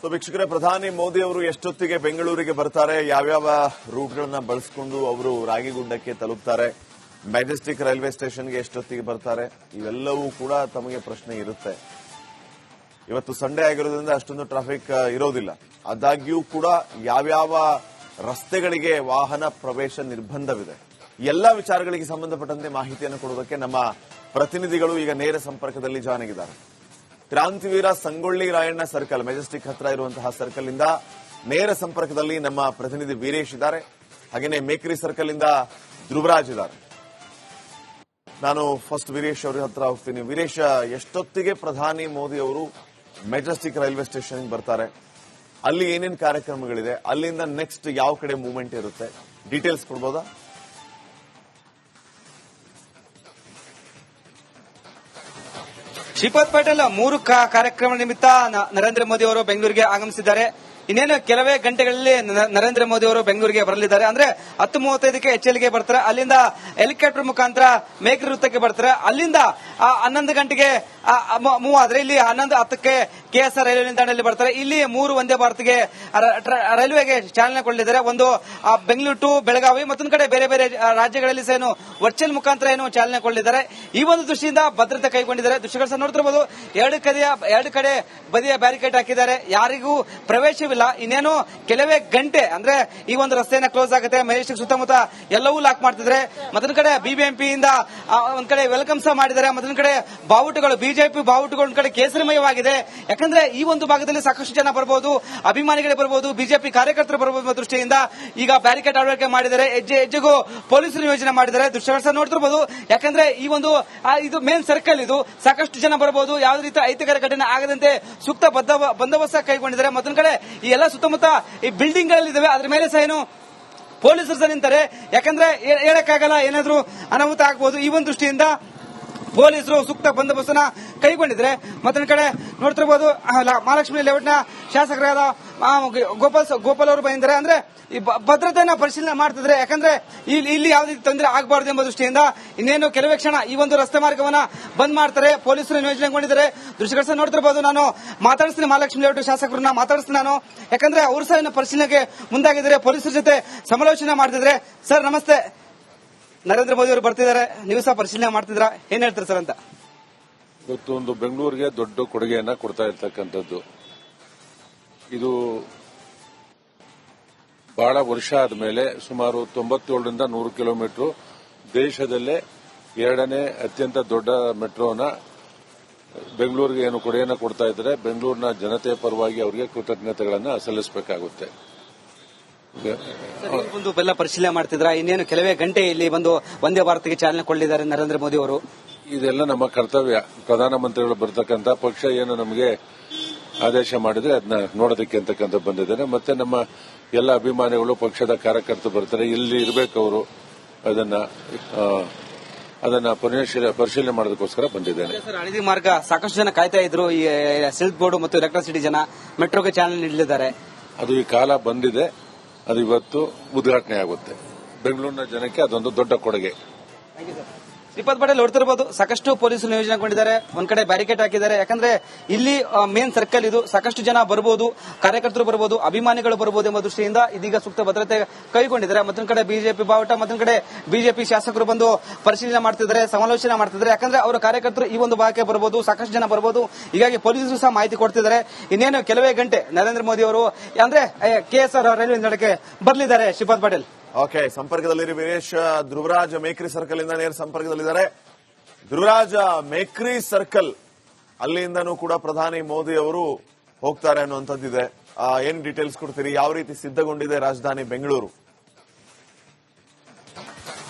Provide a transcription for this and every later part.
So ವೀಕ್ಷಕರೇ, ಪ್ರಧಾನಿ ಮೋದಿ ಅವರು ಎಷ್ಟೊತ್ತಿಗೆ ಬೆಂಗಳೂರಿಗೆ ಬರ್ತಾರೆ, ಯಾವ್ಯಾವ ರೂಟ್ಗಳನ್ನ ಬಳಸಿಕೊಂಡು ಅವರು ರಾಗಿಗುಡ್ಡಕ್ಕೆ ತಲುಪ್ತಾರೆ, ಮೆಜೆಸ್ಟಿಕ್ ರೈಲ್ವೆ ಸ್ಟೇಷನ್ಗೆ ಎಷ್ಟೊತ್ತಿಗೆ ಬರ್ತಾರೆ, ಇವೆಲ್ಲವೂ ಕೂಡ ತಮಗೆ ಪ್ರಶ್ನೆ ಇರುತ್ತೆ. ಇವತ್ತು ಸಂಡೇ ಆಗಿರೋದ್ರಿಂದ ಅಷ್ಟೊಂದು ಟ್ರಾಫಿಕ್ ಇರೋದಿಲ್ಲ. ಆದಾಗ್ಯೂ ಕೂಡ ಯಾವ್ಯಾವ ರಸ್ತೆಗಳಿಗೆ ವಾಹನ ಪ್ರವೇಶ ನಿರ್ಬಂಧವಿದೆ, ಎಲ್ಲ ವಿಚಾರಗಳಿಗೆ ಸಂಬಂಧಪಟ್ಟಂತೆ ಮಾಹಿತಿಯನ್ನು ಕೊಡುವುದಕ್ಕೆ ನಮ್ಮ ಪ್ರತಿನಿಧಿಗಳು ಈಗ ನೇರ ಸಂಪರ್ಕದಲ್ಲಿ ಜಾಯ್ನ್ ಆಗಿದ್ದಾರೆ. ಕ್ರಾಂತಿವೀರ ಸಂಗೊಳ್ಳಿ ರಾಯಣ್ಣ ಸರ್ಕಲ್, ಮೆಜೆಸ್ಟಿಕ್ ಹತ್ರ ಇರುವಂತಹ ಸರ್ಕಲ್ ಇಂದ ನೇರ ಸಂಪರ್ಕದಲ್ಲಿ ನಮ್ಮ ಪ್ರತಿನಿಧಿ ವೀರೇಶ್ ಇದ್ದಾರೆ. ಹಾಗೆಯೇ ಮೇಕ್ರಿ ಸರ್ಕಲ್ ಇಂದ ಧ್ರುವರಾಜ್ ಇದ್ದಾರೆ. ನಾನು ಫಸ್ಟ್ ವೀರೇಶ್ ಅವರ ಹತ್ರ ಹೋಗ್ತೀನಿ. ವೀರೇಶ್, ಎಷ್ಟೊತ್ತಿಗೆ ಪ್ರಧಾನಿ ಮೋದಿ ಅವರು ಮೆಜೆಸ್ಟಿಕ್ ರೈಲ್ವೆ ಸ್ಟೇಷನ್ ಬರ್ತಾರೆ, ಅಲ್ಲಿ ಏನೇನು ಕಾರ್ಯಕ್ರಮಗಳಿದೆ, ಅಲ್ಲಿಂದ ನೆಕ್ಸ್ಟ್ ಯಾವ ಕಡೆ ಮೂವ್ಮೆಂಟ್ ಇರುತ್ತೆ, ಡೀಟೇಲ್ಸ್ ಕೊಡ್ಬೋದಾ? ಶ್ರೀಪಾದ್ ಪಾಟೀಲ್, 3 ಕಾರ್ಯಕ್ರಮ ನಿಮಿತ್ತ ನರೇಂದ್ರ ಮೋದಿ ಅವರು ಬೆಂಗಳೂರಿಗೆ ಆಗಮಿಸಿದ್ದಾರೆ. ಇನ್ನೇನು ಕೆಲವೇ ಗಂಟೆಗಳಲ್ಲಿ ನರೇಂದ್ರ ಮೋದಿ ಅವರು ಬೆಂಗಳೂರಿಗೆ ಬರಲಿದ್ದಾರೆ. ಅಂದ್ರೆ 10:35ಕ್ಕೆ HLಗೆ ಬರ್ತಾರೆ. ಅಲ್ಲಿಂದ ಹೆಲಿಕಾಪ್ಟರ್ ಮುಖಾಂತರ ಮೇಕ್ರಿ ವೃತ್ತಕ್ಕೆ ಬರ್ತಾರೆ. ಅಲ್ಲಿಂದ 11 ಗಂಟೆಗೆ ಮೂವ್ ಆದ್ರೆ ಇಲ್ಲಿ 11:10ಕ್ಕೆ KSR ರೈಲ್ವೆ ನಿಲ್ದಾಣದಲ್ಲಿ ಬರ್ತಾರೆ. ಇಲ್ಲಿ 3 ವಂದೇ ಭಾರತ್ಗೆ ರೈಲ್ವೆಗೆ ಚಾಲನೆ ಕೊಡಲಿದ್ದಾರೆ. ಒಂದು ಬೆಂಗಳೂರು ಟು ಬೆಳಗಾವಿ, ಮತ್ತೊಂದು ಕಡೆ ಬೇರೆ ಬೇರೆ ರಾಜ್ಯಗಳಲ್ಲಿ ಸಹ ವರ್ಚುವಲ್ ಮುಖಾಂತರ ಚಾಲನೆ ಕೊಡಲಿದ್ದಾರೆ. ಈ ಒಂದು ದೃಷ್ಟಿಯಿಂದ ಭದ್ರತೆ ಕೈಗೊಂಡಿದ್ದಾರೆ. ದೃಶ್ಯಗಳು ಸಹ ನೋಡ್ತಿರಬಹುದು. ಎರಡು ಕಡೆ ಬದಿಯ ಬ್ಯಾರಿಕೇಡ್ ಹಾಕಿದ್ದಾರೆ. ಯಾರಿಗೂ ಪ್ರವೇಶವಿಲ್ಲ. ಇನ್ನೇನು ಕೆಲವೇ ಗಂಟೆ ಅಂದ್ರೆ ಈ ಒಂದು ರಸ್ತೆಯನ್ನ ಕ್ಲೋಸ್ ಆಗುತ್ತೆ. ಮೆಜೆಸ್ಟಿಕ್ ಸುತ್ತಮುತ್ತ ಎಲ್ಲವೂ ಲಾಕ್ ಮಾಡ್ತಿದ್ದಾರೆ. ಮತ್ತೊಂದು ಕಡೆ ಬಿಬಿಎಂಪಿಯಿಂದ ಒಂದ್ ಕಡೆ ವೆಲ್ಕಮ್ ಸಹ ಮಾಡಿದ್ದಾರೆ. ಮತ್ತೊಂದು ಕಡೆ ಬಾವುಟಗಳು, ಬಿಜೆಪಿ ಬಾವುಟಗಳು ಒಂದ್ ಕಡೆ ಕೇಸರಿಮಯವಾಗಿದೆ. ಯಾಕಂದ್ರೆ ಈ ಒಂದು ಭಾಗದಲ್ಲಿ ಸಾಕಷ್ಟು ಜನ ಬರಬಹುದು, ಅಭಿಮಾನಿಗಳೇ ಬರಬಹುದು, ಬಿಜೆಪಿ ಕಾರ್ಯಕರ್ತರು ಬರಬಹುದು ದೃಷ್ಟಿಯಿಂದ ಈಗ ಬ್ಯಾರಿಕೇಡ್ ಅಳವಡಿಕೆ ಮಾಡಿದ್ದಾರೆ. ಹೆಜ್ಜೆಗೂ ಪೊಲೀಸರು ನಿಯೋಜನೆ ಮಾಡಿದ್ದಾರೆ. ದೃಶ್ಯಗಳು ಸಹ ನೋಡ್ತಿರಬಹುದು. ಯಾಕಂದ್ರೆ ಈ ಒಂದು ಇದು ಮೇನ್ ಸರ್ಕಲ್, ಇದು ಸಾಕಷ್ಟು ಜನ ಬರಬಹುದು. ಯಾವುದೇ ರೀತಿ ಅಹಿತಕರ ಘಟನೆ ಆಗದಂತೆ ಸೂಕ್ತ ಬಂದೋಬಸ್ತ್ ಕೈಗೊಂಡಿದ್ದಾರೆ. ಮತ್ತೊಂದು ಕಡೆ ಈ ಎಲ್ಲ ಸುತ್ತಮುತ್ತ ಈ ಬಿಲ್ಡಿಂಗ್ ಗಳಿದ್ದಾವೆ, ಅದ್ರ ಮೇಲೆ ಸಹ ಪೊಲೀಸರು ಸಹ ನಿಂತಾರೆ. ಯಾಕಂದ್ರೆ ಹೇಳಕ್ಕಾಗಲ್ಲ, ಏನಾದ್ರೂ ಅನಾಹುತ ಆಗಬಹುದು. ಈ ಒಂದು ದೃಷ್ಟಿಯಿಂದ ಪೊಲೀಸರು ಸೂಕ್ತ ಬಂದೋಬಸ್ತನ್ನ ಕೈಗೊಂಡಿದ್ರೆ. ಮತ್ತೊಂದು ಕಡೆ ನೋಡ್ತಿರಬಹುದು, ಮಹಾಲಕ್ಷ್ಮಿ ಲೇಔಟ್ನ ಶಾಸಕರಾದ ಗೋಪಾಲ್ ಅವರು ಬಂದಿದ್ದಾರೆ. ಅಂದ್ರೆ ಈ ಭದ್ರತೆಯನ್ನ ಪರಿಶೀಲನೆ ಮಾಡ್ತಿದ್ರೆ. ಯಾಕಂದ್ರೆ ಇಲ್ಲಿ ಯಾವುದೇ ತೊಂದರೆ ಆಗಬಾರದು ಎಂಬ ದೃಷ್ಟಿಯಿಂದ ಇನ್ನೇನು ಕೆಲವೇ ಕ್ಷಣ ಈ ಒಂದು ರಸ್ತೆ ಮಾರ್ಗವನ್ನ ಬಂದ್ ಮಾಡ್ತಾರೆ. ಪೊಲೀಸರು ನಿಯೋಜನೆಗೊಂಡಿದ್ದಾರೆ. ದೃಶ್ಯಗಳು ಸಹ ನೋಡ್ತಿರಬಹುದು. ನಾನು ಮಾತಾಡಿಸ್ತೀನಿ, ಮಹಾಲಕ್ಷ್ಮಿ ಲೇಔಟ್ ಶಾಸಕರನ್ನ ಮಾತಾಡಿಸ್ತೀನಿ ನಾನು. ಯಾಕಂದ್ರೆ ಅವರು ಸಹ ಪರಿಶೀಲನೆಗೆ ಮುಂದಾಗಿದ್ದಾರೆ, ಪೊಲೀಸರ ಜೊತೆ ಸಮಾಲೋಚನೆ ಮಾಡ್ತಿದ್ರೆ. ಸರ್ ನಮಸ್ತೆ. ನರೇಂದ್ರ ಮೋದಿ ಅವರು ಬರ್ತಿದ್ದಾರೆ, ನೀವು ಸಹ ಪರಿಶೀಲನೆ ಮಾಡ್ತಿದ್ರ, ಏನ್ ಹೇಳ್ತೀರಿ ಸರ್ ಅಂತ? ಇವತ್ತು ಒಂದು ಬೆಂಗಳೂರಿಗೆ ದೊಡ್ಡ ಕೊಡುಗೆಯನ್ನ ಕೊಡ್ತಾ ಇರ್ತಕ್ಕಂಥದ್ದು. ಇದು ಬಹಳ ವರ್ಷ ಆದ್ಮೇಲೆ ಸುಮಾರು 97ರಿಂದ 100 ಕಿಲೋಮೀಟರ್ ದೇಶದಲ್ಲೇ 2ನೇ ಅತ್ಯಂತ ದೊಡ್ಡ ಮೆಟ್ರೋನ ಬೆಂಗಳೂರಿಗೆ ಏನು ಕೊಡುಗೆಯನ್ನು ಕೊಡ್ತಾ ಇದ್ದಾರೆ. ಬೆಂಗಳೂರಿನ ಜನತೆಯ ಪರವಾಗಿ ಅವರಿಗೆ ಕೃತಜ್ಞತೆಗಳನ್ನು ಸಲ್ಲಿಸಬೇಕಾಗುತ್ತೆ. ಒಂದು ಬೆಲ್ಲ ಪರಿಶೀಲನೆ ಮಾಡ್ತಿದ್ರ. ಇನ್ನೇನು ಕೆಲವೇ ಗಂಟೆ ಇಲ್ಲಿ ಬಂದು ವಂದೇ ಭಾರತ್ಗೆ ಚಾಲನೆ ಕೊಡಲಿದ್ದಾರೆ ನರೇಂದ್ರ ಮೋದಿ ಅವರು. ಇದೆಲ್ಲ ನಮ್ಮ ಕರ್ತವ್ಯ. ಪ್ರಧಾನಮಂತ್ರಿಗಳು ಬರ್ತಕ್ಕಂಥ ಪಕ್ಷ ಏನು ನಮಗೆ ಆದೇಶ ಮಾಡಿದ್ರೆ ಅದನ್ನ ನೋಡೋದಕ್ಕೆ ಅಂತಕ್ಕಂಥ ಬಂದಿದ್ದೇನೆ. ಮತ್ತೆ ನಮ್ಮ ಎಲ್ಲ ಅಭಿಮಾನಿಗಳು, ಪಕ್ಷದ ಕಾರ್ಯಕರ್ತರು ಬರ್ತಾರೆ, ಇಲ್ಲಿ ಇರಬೇಕು ಅವರು. ಅದನ್ನ ಪರಿಶೀಲನೆ ಮಾಡೋದಕ್ಕೋಸ್ಕರ ಬಂದಿದ್ದೇನೆ. ಹಳದಿ ಮಾರ್ಗ ಸಾಕಷ್ಟು ಜನ ಕಾಯ್ತಾ ಇದ್ರು. ಈ ಸಿಲ್ಕ್ ಬೋರ್ಡ್ ಮತ್ತು ಎಲೆಕ್ಟ್ರಿಸಿಟಿ ಜನ ಮೆಟ್ರೋಗೆ ಚಾಲನೆ ನೀಡಲಿದ್ದಾರೆ. ಅದು ಈ ಕಾಲ ಬಂದಿದೆ, ಅದು ಇವತ್ತು ಉದ್ಘಾಟನೆ ಆಗುತ್ತೆ. ಬೆಂಗಳೂರಿನ ಜನಕ್ಕೆ ಅದೊಂದು ದೊಡ್ಡ ಕೊಡುಗೆ. ಶ್ರೀಪಾದ್ ಪಾಟೀಲ್, ನೋಡ್ತಿರಬಹುದು, ಸಾಕಷ್ಟು ಪೊಲೀಸರು ನಿಯೋಜನೆಗೊಂಡಿದ್ದಾರೆ. ಒಂದ್ ಕಡೆ ಬ್ಯಾರಿಕೇಡ್ ಹಾಕಿದ್ದಾರೆ. ಯಾಕಂದ್ರೆ ಇಲ್ಲಿ ಮೇನ್ ಸರ್ಕಲ್ ಇದು, ಸಾಕಷ್ಟು ಜನ ಬರಬಹುದು, ಕಾರ್ಯಕರ್ತರು ಬರಬಹುದು, ಅಭಿಮಾನಿಗಳು ಬರಬಹುದು ಎಂಬ ದೃಷ್ಟಿಯಿಂದ ಇದೀಗ ಸೂಕ್ತ ಭದ್ರತೆ ಕೈಗೊಂಡಿದ್ದಾರೆ. ಮತ್ತೊಂದು ಕಡೆ ಬಿಜೆಪಿ ಬಾವುಟ, ಮತ್ತೊಂದು ಕಡೆ ಬಿಜೆಪಿ ಶಾಸಕರು ಬಂದು ಪರಿಶೀಲನೆ ಮಾಡ್ತಿದ್ದಾರೆ, ಸಮಾಲೋಚನೆ ಮಾಡ್ತಿದ್ದಾರೆ. ಯಾಕಂದ್ರೆ ಅವರ ಕಾರ್ಯಕರ್ತರು ಈ ಒಂದು ಭಾಗಕ್ಕೆ ಬರಬಹುದು, ಸಾಕಷ್ಟು ಜನ ಬರಬಹುದು. ಹೀಗಾಗಿ ಪೊಲೀಸರು ಸಹ ಮಾಹಿತಿ ಕೊಡ್ತಿದ್ದಾರೆ. ಇನ್ನೇನು ಕೆಲವೇ ಗಂಟೆ ನರೇಂದ್ರ ಮೋದಿ ಅವರು ಅಂದ್ರೆ KSR ರೈಲ್ವೆ ನಿಲ್ದಾಣಕ್ಕೆ ಬರಲಿದ್ದಾರೆ. ಶ್ರೀಪಾದ್ ಪಾಟೀಲ್, ಓಕೆ, ಸಂಪರ್ಕದಲ್ಲಿರಿ ವೀರೇಶ್. ಧ್ರುವರಾಜ್ ಮೇಕ್ರಿ ಸರ್ಕಲ್ ಇಂದ ನೇರ ಸಂಪರ್ಕದಲ್ಲಿದ್ದಾರೆ. ಧ್ರುವರಾಜ್, ಮೇಕ್ರಿ ಸರ್ಕಲ್ ಅಲ್ಲಿಂದನೂ ಕೂಡ ಪ್ರಧಾನಿ ಮೋದಿ ಅವರು ಹೋಗ್ತಾರೆ ಅನ್ನುವಂಥದ್ದಿದೆ. ಏನ್ ಡೀಟೇಲ್ಸ್ ಕೊಡ್ತೀರಿ? ಯಾವ ರೀತಿ ಸಿದ್ಧಗೊಂಡಿದೆ ರಾಜಧಾನಿ ಬೆಂಗಳೂರು?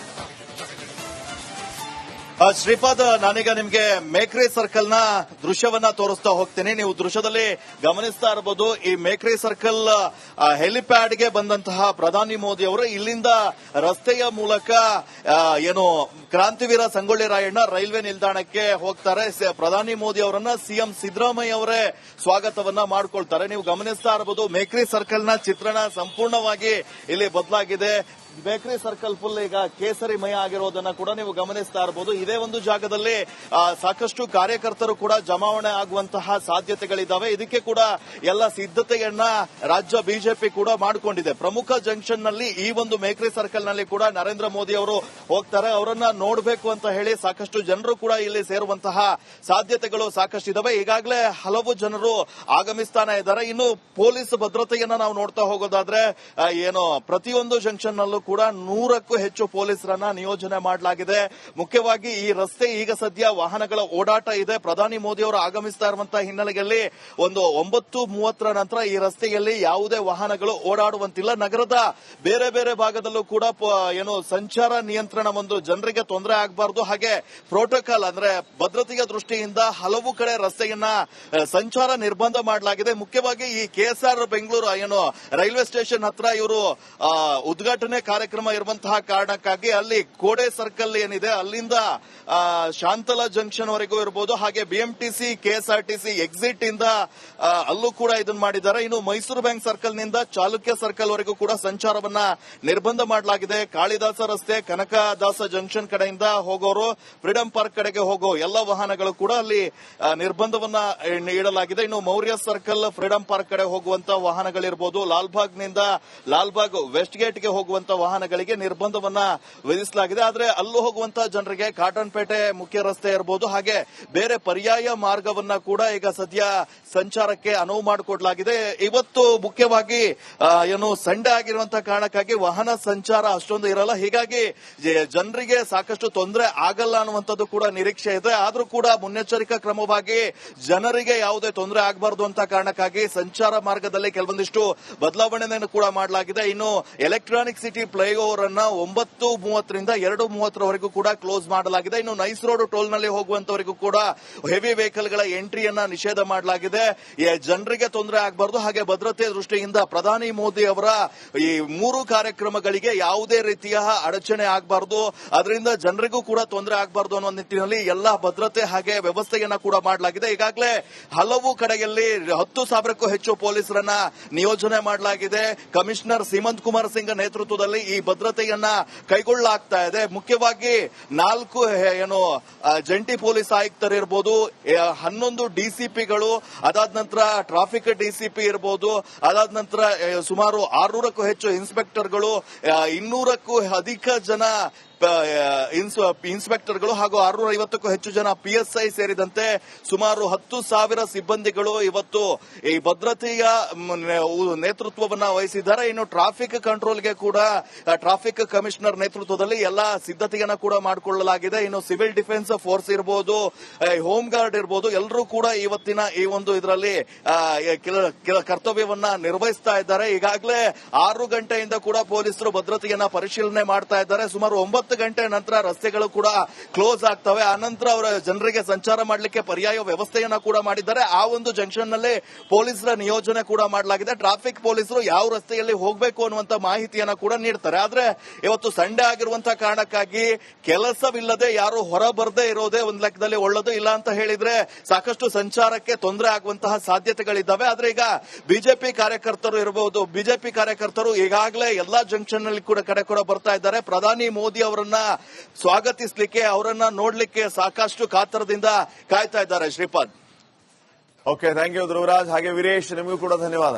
ಶ್ರೀಪಾದ್, ನಾನೀಗ ನಿಮ್ಗೆ ಮೇಕ್ರಿ ಸರ್ಕಲ್ ನ ದೃಶ್ಯವನ್ನ ತೋರಿಸ್ತಾ ಹೋಗ್ತೀನಿ. ನೀವು ದೃಶ್ಯದಲ್ಲಿ ಗಮನಿಸ್ತಾ ಇರಬಹುದು, ಈ ಮೇಕ್ರಿ ಸರ್ಕಲ್ ಹೆಲಿಪ್ಯಾಡ್ಗೆ ಬಂದಂತಹ ಪ್ರಧಾನಿ ಮೋದಿ ಅವರು ಇಲ್ಲಿಂದ ರಸ್ತೆಯ ಮೂಲಕ ಏನು ಕ್ರಾಂತಿವೀರ ಸಂಗೊಳ್ಳಿ ರಾಯಣ್ಣ ರೈಲ್ವೆ ನಿಲ್ದಾಣಕ್ಕೆ ಹೋಗ್ತಾರೆ. ಪ್ರಧಾನಿ ಮೋದಿ ಅವರನ್ನ ಸಿಎಂ ಸಿದ್ದರಾಮಯ್ಯ ಅವರೇ ಸ್ವಾಗತವನ್ನ ಮಾಡಿಕೊಳ್ತಾರೆ. ನೀವು ಗಮನಿಸ್ತಾ ಇರಬಹುದು, ಮೇಕ್ರಿ ಸರ್ಕಲ್ ನ ಚಿತ್ರಣ ಸಂಪೂರ್ಣವಾಗಿ ಇಲ್ಲಿ ಬದಲಾಗಿದೆ. ಬೇಕರಿ ಸರ್ಕಲ್ ಫುಲ್ ಈಗ ಕೇಸರಿಮಯ ಆಗಿರೋದನ್ನ ಕೂಡ ನೀವು ಗಮನಿಸ್ತಾ ಇರಬಹುದು. ಇದೇ ಒಂದು ಜಾಗದಲ್ಲಿ ಸಾಕಷ್ಟು ಕಾರ್ಯಕರ್ತರು ಕೂಡ ಜಮಾವಣೆ ಆಗುವಂತಹ ಸಾಧ್ಯತೆಗಳಿದ್ದಾವೆ. ಇದಕ್ಕೆ ಕೂಡ ಎಲ್ಲ ಸಿದ್ಧತೆಯನ್ನ ರಾಜ್ಯ ಬಿಜೆಪಿ ಕೂಡ ಮಾಡಿಕೊಂಡಿದೆ. ಪ್ರಮುಖ ಜಂಕ್ಷನ್ ನಲ್ಲಿ ಈ ಒಂದು ಮೇಕ್ರಿ ಸರ್ಕಲ್ ನಲ್ಲಿ ಕೂಡ ನರೇಂದ್ರ ಮೋದಿ ಅವರು ಹೋಗ್ತಾರೆ. ಅವರನ್ನ ನೋಡಬೇಕು ಅಂತ ಹೇಳಿ ಸಾಕಷ್ಟು ಜನರು ಕೂಡ ಇಲ್ಲಿ ಸೇರುವಂತಹ ಸಾಧ್ಯತೆಗಳು ಸಾಕಷ್ಟಿದ್ದಾವೆ. ಈಗಾಗಲೇ ಹಲವು ಜನರು ಆಗಮಿಸ್ತಾನೆ ಇದ್ದಾರೆ. ಇನ್ನು ಪೊಲೀಸ್ ಭದ್ರತೆಯನ್ನ ನಾವು ನೋಡ್ತಾ ಹೋಗೋದಾದ್ರೆ ಏನು ಪ್ರತಿಯೊಂದು ಜಂಕ್ಷನ್ ನಲ್ಲೂ ಕೂಡ 100ಕ್ಕೂ ಹೆಚ್ಚು ಪೊಲೀಸರನ್ನ ನಿಯೋಜನೆ ಮಾಡಲಾಗಿದೆ. ಮುಖ್ಯವಾಗಿ ಈ ರಸ್ತೆ ಈಗ ಸದ್ಯ ವಾಹನಗಳ ಓಡಾಟ ಇದೆ. ಪ್ರಧಾನಿ ಮೋದಿ ಅವರು ಆಗಮಿಸ್ತಾ ಇರುವಂತಹ ಹಿನ್ನೆಲೆಯಲ್ಲಿ ಒಂದು 9:30 ನಂತರ ಈ ರಸ್ತೆಯಲ್ಲಿ ಯಾವುದೇ ವಾಹನಗಳು ಓಡಾಡುವಂತಿಲ್ಲ. ನಗರದ ಬೇರೆ ಬೇರೆ ಭಾಗದಲ್ಲೂ ಕೂಡ ಏನು ಸಂಚಾರ ನಿಯಂತ್ರಣ ಒಂದು ಜನರಿಗೆ ತೊಂದರೆ ಆಗಬಾರದು, ಹಾಗೆ ಪ್ರೋಟೋಕಾಲ್ ಅಂದ್ರೆ ಭದ್ರತೆಯ ದೃಷ್ಟಿಯಿಂದ ಹಲವು ಕಡೆ ರಸ್ತೆಯನ್ನ ಸಂಚಾರ ನಿರ್ಬಂಧ ಮಾಡಲಾಗಿದೆ. ಮುಖ್ಯವಾಗಿ ಈ ಕೆಎಸ್ಆರ್ ಬೆಂಗಳೂರು ಏನು ರೈಲ್ವೆ ಸ್ಟೇಷನ್ ಹತ್ರ ಇವರು ಉದ್ಘಾಟನೆ ಕಾರ್ಯಕ್ರಮ ಇರುವಂತಹ ಕಾರಣಕ್ಕಾಗಿ ಅಲ್ಲಿ ಕೋಡೆ ಸರ್ಕಲ್ ಏನಿದೆ ಅಲ್ಲಿಂದ ಶಾಂತಲಾ ಜಂಕ್ಷನ್ ವರೆಗೂ ಇರಬಹುದು, ಹಾಗೆ ಬಿಎಂಟಿಸಿ ಕೆಎಸ್ಆರ್ಟಿಸಿ ಎಕ್ಸಿಟ್ ಇಂದ ಅಲ್ಲೂ ಕೂಡ ಇದನ್ನ ಮಾಡಿದ್ದಾರೆ. ಇನ್ನು ಮೈಸೂರು ಬ್ಯಾಂಕ್ ಸರ್ಕಲ್ ನಿಂದ ಚಾಲುಕ್ಯ ಸರ್ಕಲ್ ವರೆಗೂ ಕೂಡ ಸಂಚಾರವನ್ನ ನಿರ್ಬಂಧ ಮಾಡಲಾಗಿದೆ. ಕಾಳಿದಾಸ ರಸ್ತೆ ಕನಕದಾಸ ಜಂಕ್ಷನ್ ಕಡೆಯಿಂದ ಹೋಗೋರು ಫ್ರೀಡಂ ಪಾರ್ಕ್ ಕಡೆಗೆ ಹೋಗೋ ಎಲ್ಲ ವಾಹನಗಳು ಕೂಡ ಅಲ್ಲಿ ನಿರ್ಬಂಧವನ್ನ ನೀಡಲಾಗಿದೆ. ಇನ್ನು ಮೌರ್ಯ ಸರ್ಕಲ್ ಫ್ರೀಡಂ ಪಾರ್ಕ್ ಕಡೆ ಹೋಗುವಂತ ವಾಹನಗಳಿರ್ಬೋದು, ಲಾಲ್ಬಾಗ್ನಿಂದ ಲಾಲ್ಬಾಗ್ ವೆಸ್ಟ್ ಗೇಟ್ಗೆ ಹೋಗುವಂತ ವಾಹನಗಳಿಗೆ ನಿರ್ಬಂಧವನ್ನ ವಿಧಿಸಲಾಗಿದೆ. ಆದ್ರೆ ಅಲ್ಲೂ ಹೋಗುವಂತಹ ಜನರಿಗೆ ಕಾಟನ್ ಪೇಟೆ ಮುಖ್ಯ ರಸ್ತೆ ಇರಬಹುದು, ಹಾಗೆ ಬೇರೆ ಪರ್ಯಾಯ ಮಾರ್ಗವನ್ನ ಕೂಡ ಈಗ ಸದ್ಯ ಸಂಚಾರಕ್ಕೆ ಅನುವು ಮಾಡಿಕೊಡಲಾಗಿದೆ. ಇವತ್ತು ಮುಖ್ಯವಾಗಿ ಏನು ಸಂಡೆ ಆಗಿರುವಂತಹ ಕಾರಣಕ್ಕಾಗಿ ವಾಹನ ಸಂಚಾರ ಅಷ್ಟೊಂದು ಇರಲ್ಲ, ಹೀಗಾಗಿ ಜನರಿಗೆ ಸಾಕಷ್ಟು ತೊಂದರೆ ಆಗಲ್ಲ ಅನ್ನುವಂಥದ್ದು ಕೂಡ ನಿರೀಕ್ಷೆ ಇದೆ. ಆದ್ರೂ ಕೂಡ ಮುನ್ನೆಚ್ಚರಿಕಾ ಕ್ರಮವಾಗಿ ಜನರಿಗೆ ಯಾವುದೇ ತೊಂದರೆ ಆಗಬಾರದು ಅಂತ ಕಾರಣಕ್ಕಾಗಿ ಸಂಚಾರ ಮಾರ್ಗದಲ್ಲಿ ಕೆಲವೊಂದಿಷ್ಟು ಬದಲಾವಣೆಯನ್ನು ಕೂಡ ಮಾಡಲಾಗಿದೆ. ಇನ್ನು ಎಲೆಕ್ಟ್ರಾನಿಕ್ ಸಿಟಿ ಫ್ಲೈಓವರ್ ಅನ್ನ 9:30 ರಿಂದ 2:30 ಕೂಡ ಕ್ಲೋಸ್ ಮಾಡಲಾಗಿದೆ. ಇನ್ನು ನೈಸ್ ರೋಡ್ ಟೋಲ್ ನಲ್ಲಿ ಹೋಗುವಂತವರಿಗೂ ಕೂಡ ಹೆವಿ ವೆಹಿಕಲ್ ಗಳ ಎಂಟ್ರಿಯನ್ನ ನಿಷೇಧ ಮಾಡಲಾಗಿದೆ. ಜನರಿಗೆ ತೊಂದರೆ ಆಗಬಾರದು, ಹಾಗೆ ಭದ್ರತೆ ದೃಷ್ಟಿಯಿಂದ ಪ್ರಧಾನಿ ಮೋದಿ ಅವರ ಈ 3 ಕಾರ್ಯಕ್ರಮಗಳಿಗೆ ಯಾವುದೇ ರೀತಿಯ ಅಡಚಣೆ ಆಗಬಾರದು, ಅದರಿಂದ ಜನರಿಗೂ ಕೂಡ ತೊಂದರೆ ಆಗಬಾರದು ಅನ್ನೋ ನಿಟ್ಟಿನಲ್ಲಿ ಎಲ್ಲಾ ಭದ್ರತೆ ಹಾಗೆ ವ್ಯವಸ್ಥೆಯನ್ನ ಕೂಡ ಮಾಡಲಾಗಿದೆ. ಈಗಾಗಲೇ ಹಲವು ಕಡೆಯಲ್ಲಿ 10,000ಕ್ಕೂ ಹೆಚ್ಚು ಪೊಲೀಸರನ್ನ ನಿಯೋಜನೆ ಮಾಡಲಾಗಿದೆ. ಕಮಿಷನರ್ ಸೀಮಂತ್ ಕುಮಾರ್ ಸಿಂಗ್ ನೇತೃತ್ವದಲ್ಲಿ ಈ ಭದ್ರತೆಯನ್ನ ಕೈಗೊಳ್ಳಲಾಗ್ತಾ ಇದೆ. ಮುಖ್ಯವಾಗಿ 4 ಏನು ಜಂಟಿ ಪೊಲೀಸ್ ಆಯುಕ್ತರಿರ್ಬೋದು, 11 ಡಿಸಿಪಿಗಳು, ಅದಾದ ನಂತರ ಟ್ರಾಫಿಕ್ ಡಿಸಿಪಿ ಇರಬಹುದು, ಅದಾದ ನಂತರ ಸುಮಾರು 600ಕ್ಕೂ ಹೆಚ್ಚು ಇನ್ಸ್ಪೆಕ್ಟರ್ಗಳು, 200ಕ್ಕೂ ಅಧಿಕ ಜನ ಇನ್ಸ್ಪೆಕ್ಟರ್ಗಳು ಹಾಗೂ 650ಕ್ಕೂ ಹೆಚ್ಚು ಜನ ಪಿಎಸ್ಐ ಸೇರಿದಂತೆ ಸುಮಾರು 10,000 ಸಿಬ್ಬಂದಿಗಳು ಇವತ್ತು ಈ ಭದ್ರತೆಯ ನೇತೃತ್ವವನ್ನ ವಹಿಸಿದ್ದಾರೆ. ಇನ್ನು ಟ್ರಾಫಿಕ್ ಕಂಟ್ರೋಲ್ಗೆ ಕೂಡ ಟ್ರಾಫಿಕ್ ಕಮಿಷನರ್ ನೇತೃತ್ವದಲ್ಲಿ ಎಲ್ಲಾ ಸಿದ್ಧತೆಯನ್ನ ಕೂಡ ಮಾಡಿಕೊಳ್ಳಲಾಗಿದೆ. ಇನ್ನು ಸಿವಿಲ್ ಡಿಫೆನ್ಸ್ ಫೋರ್ಸ್ ಇರಬಹುದು, ಹೋಮ್ ಗಾರ್ಡ್ ಇರಬಹುದು, ಎಲ್ಲರೂ ಕೂಡ ಇವತ್ತಿನ ಈ ಒಂದು ಇದರಲ್ಲಿ ಕರ್ತವ್ಯವನ್ನ ನಿರ್ವಹಿಸ್ತಾ ಇದ್ದಾರೆ. ಈಗಾಗಲೇ 6 ಗಂಟೆಯಿಂದ ಕೂಡ ಪೊಲೀಸರು ಭದ್ರತೆಯನ್ನ ಪರಿಶೀಲನೆ ಮಾಡ್ತಾ ಇದ್ದಾರೆ. ಸುಮಾರು 9 ಗಂಟೆ ನಂತರ ರಸ್ತೆಗಳು ಕೂಡ ಕ್ಲೋಸ್ ಆಗ್ತವೆ. ಆನಂತರ ಅವರ ಜನರಿಗೆ ಸಂಚಾರ ಮಾಡಲಿಕ್ಕೆ ಪರ್ಯಾಯ ವ್ಯವಸ್ಥೆಯನ್ನ ಕೂಡ ಮಾಡಿದ್ದಾರೆ. ಆ ಒಂದು ಜಂಕ್ಷನ್ ನಲ್ಲಿ ಪೊಲೀಸರ ನಿಯೋಜನೆ ಕೂಡ ಮಾಡಲಾಗಿದೆ. ಟ್ರಾಫಿಕ್ ಪೊಲೀಸರು ಯಾವ ರಸ್ತೆಯಲ್ಲಿ ಹೋಗಬೇಕು ಅನ್ನುವಂತ ಮಾಹಿತಿಯನ್ನ ಕೂಡ ನೀಡ್ತಾರೆ. ಆದ್ರೆ ಇವತ್ತು ಸಂಡೆ ಆಗಿರುವಂತಹ ಕಾರಣಕ್ಕಾಗಿ ಕೆಲಸವಿಲ್ಲದೆ ಯಾರು ಹೊರ ಬರದೇ ಇರೋದೇ ಒಂದು ಲೆಕ್ಕದಲ್ಲಿ ಒಳ್ಳೆದು. ಇಲ್ಲ ಅಂತ ಹೇಳಿದ್ರೆ ಸಾಕಷ್ಟು ಸಂಚಾರಕ್ಕೆ ತೊಂದರೆ ಆಗುವಂತಹ ಸಾಧ್ಯತೆಗಳಿದ್ದಾವೆ. ಆದ್ರೆ ಈಗ ಬಿಜೆಪಿ ಕಾರ್ಯಕರ್ತರು ಇರಬಹುದು, ಬಿಜೆಪಿ ಕಾರ್ಯಕರ್ತರು ಈಗಾಗಲೇ ಎಲ್ಲಾ ಜಂಕ್ಷನ್ ನಲ್ಲಿ ಕಡೆ ಕೂಡ ಬರ್ತಾ ಇದ್ದಾರೆ. ಪ್ರಧಾನಿ ಮೋದಿ ಅವರನ್ನ ಸ್ವಾಗತಿಸಲಿಕ್ಕೆ, ಅವರನ್ನ ನೋಡ್ಲಿಕ್ಕೆ ಸಾಕಷ್ಟು ಕಾತರದಿಂದ ಕಾಯ್ತಾ ಇದ್ದಾರೆ. Shripad. Okay, thank you Dhruvaraj. ಹಾಗೆ ವೀರೇಶ್, ನಿಮಗೂ ಕೂಡ ಧನ್ಯವಾದ.